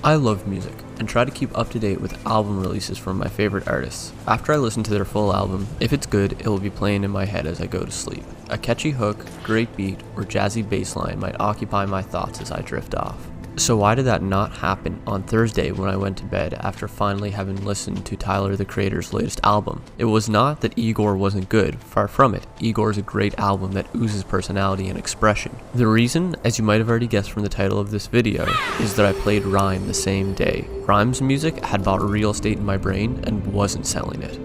I love music, and try to keep up to date with album releases from my favorite artists. After I listen to their full album, if it's good, it will be playing in my head as I go to sleep. A catchy hook, great beat, or jazzy bass line might occupy my thoughts as I drift off. So why did that not happen on Thursday when I went to bed after finally having listened to Tyler the Creator's latest album? It was not that Igor wasn't good, far from it. Igor is a great album that oozes personality and expression. The reason, as you might have already guessed from the title of this video, is that I played RiME the same day. RiME's music had bought real estate in my brain and wasn't selling it.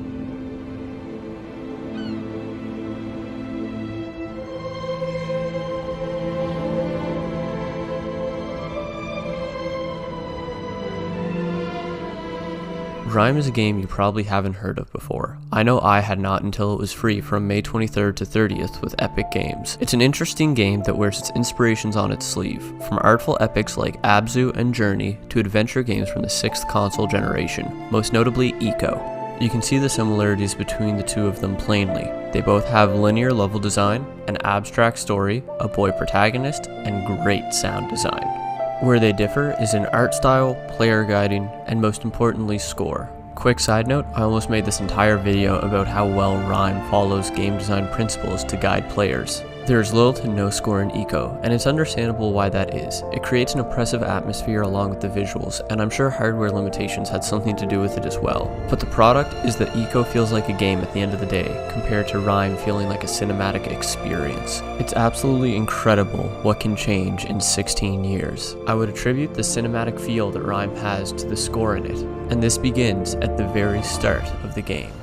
RiME is a game you probably haven't heard of before. I know I had not until it was free from May 23rd to 30th with Epic Games. It's an interesting game that wears its inspirations on its sleeve, from artful epics like Abzu and Journey to adventure games from the 6th console generation, most notably Eco. You can see the similarities between the two of them plainly. They both have linear level design, an abstract story, a boy protagonist, and great sound design. Where they differ is in art style, player guiding, and most importantly, score. Quick side note, I almost made this entire video about how well RiME follows game design principles to guide players. There is little to no score in Eco, and it's understandable why that is. It creates an oppressive atmosphere along with the visuals, and I'm sure hardware limitations had something to do with it as well. But the product is that Eco feels like a game at the end of the day, compared to RiME feeling like a cinematic experience. It's absolutely incredible what can change in 16 years. I would attribute the cinematic feel that RiME has to the score in it, and this begins at the very start of the game.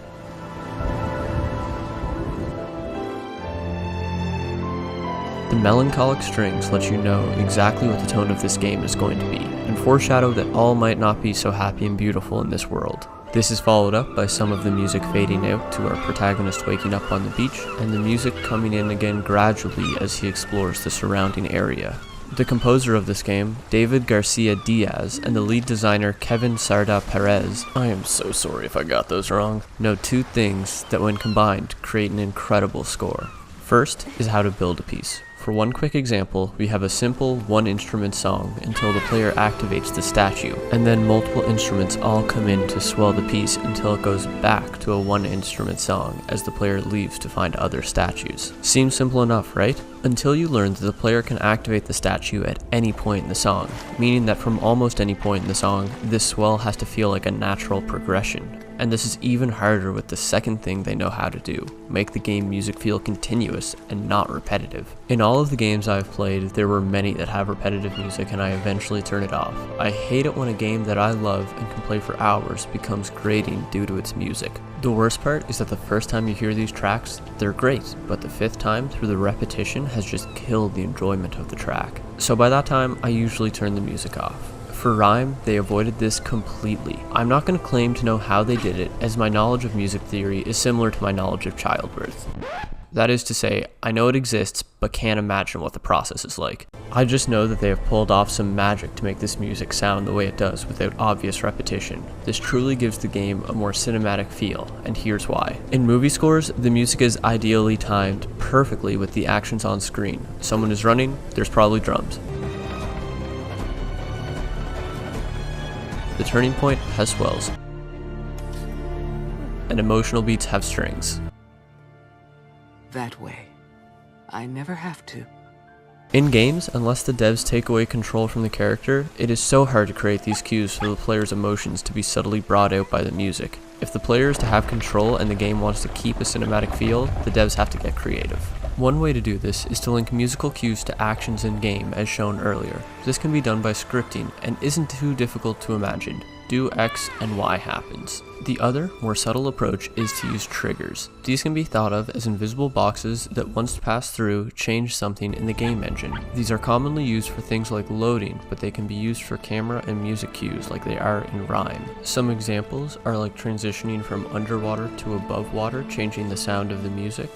The melancholic strings let you know exactly what the tone of this game is going to be, and foreshadow that all might not be so happy and beautiful in this world. This is followed up by some of the music fading out to our protagonist waking up on the beach, and the music coming in again gradually as he explores the surrounding area. The composer of this game, David Garcia Diaz, and the lead designer, Kevin Sarda Perez, I am so sorry if I got those wrong, know two things that when combined create an incredible score. First is how to build a piece. For one quick example, we have a simple one-instrument song until the player activates the statue, and then multiple instruments all come in to swell the piece until it goes back to a one-instrument song as the player leaves to find other statues. Seems simple enough, right? Until you learn that the player can activate the statue at any point in the song, meaning that from almost any point in the song, this swell has to feel like a natural progression. And this is even harder with the second thing they know how to do, make the game music feel continuous and not repetitive. In all of the games I've played, there were many that have repetitive music and I eventually turn it off. I hate it when a game that I love and can play for hours becomes grating due to its music. The worst part is that the first time you hear these tracks, they're great, but the 5th time through the repetition has just killed the enjoyment of the track. So by that time, I usually turn the music off. For RiME, they avoided this completely. I'm not going to claim to know how they did it, as my knowledge of music theory is similar to my knowledge of childbirth. That is to say, I know it exists, but can't imagine what the process is like. I just know that they have pulled off some magic to make this music sound the way it does without obvious repetition. This truly gives the game a more cinematic feel, and here's why. In movie scores, the music is ideally timed perfectly with the actions on screen. Someone is running, there's probably drums. The turning point has swells, and emotional beats have strings. That way. I never have to. In games, unless the devs take away control from the character, it is so hard to create these cues for the player's emotions to be subtly brought out by the music. If the player is to have control and the game wants to keep a cinematic feel, the devs have to get creative. One way to do this is to link musical cues to actions in-game as shown earlier. This can be done by scripting and isn't too difficult to imagine. Do X and Y happens. The other, more subtle approach is to use triggers. These can be thought of as invisible boxes that once passed through change something in the game engine. These are commonly used for things like loading, but they can be used for camera and music cues like they are in RiME. Some examples are like transitioning from underwater to above water, changing the sound of the music.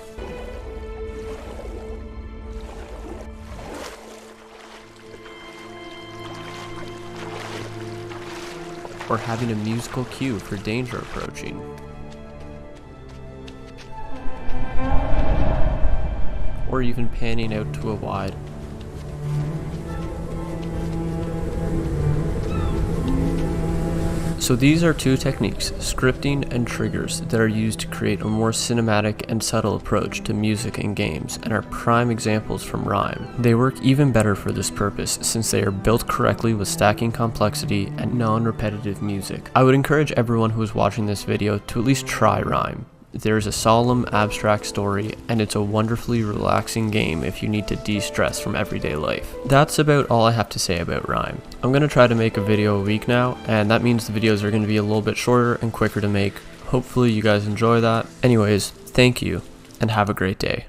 Or having a musical cue for danger approaching. Or even panning out to a wide. So these are two techniques, scripting and triggers, that are used to create a more cinematic and subtle approach to music and games, and are prime examples from RiME. They work even better for this purpose since they are built correctly with stacking complexity and non-repetitive music. I would encourage everyone who is watching this video to at least try RiME. There is a solemn, abstract story, and it's a wonderfully relaxing game if you need to de-stress from everyday life. That's about all I have to say about RiME. I'm going to try to make a video a week now, and that means the videos are going to be a little bit shorter and quicker to make. Hopefully you guys enjoy that. Anyways, thank you, and have a great day.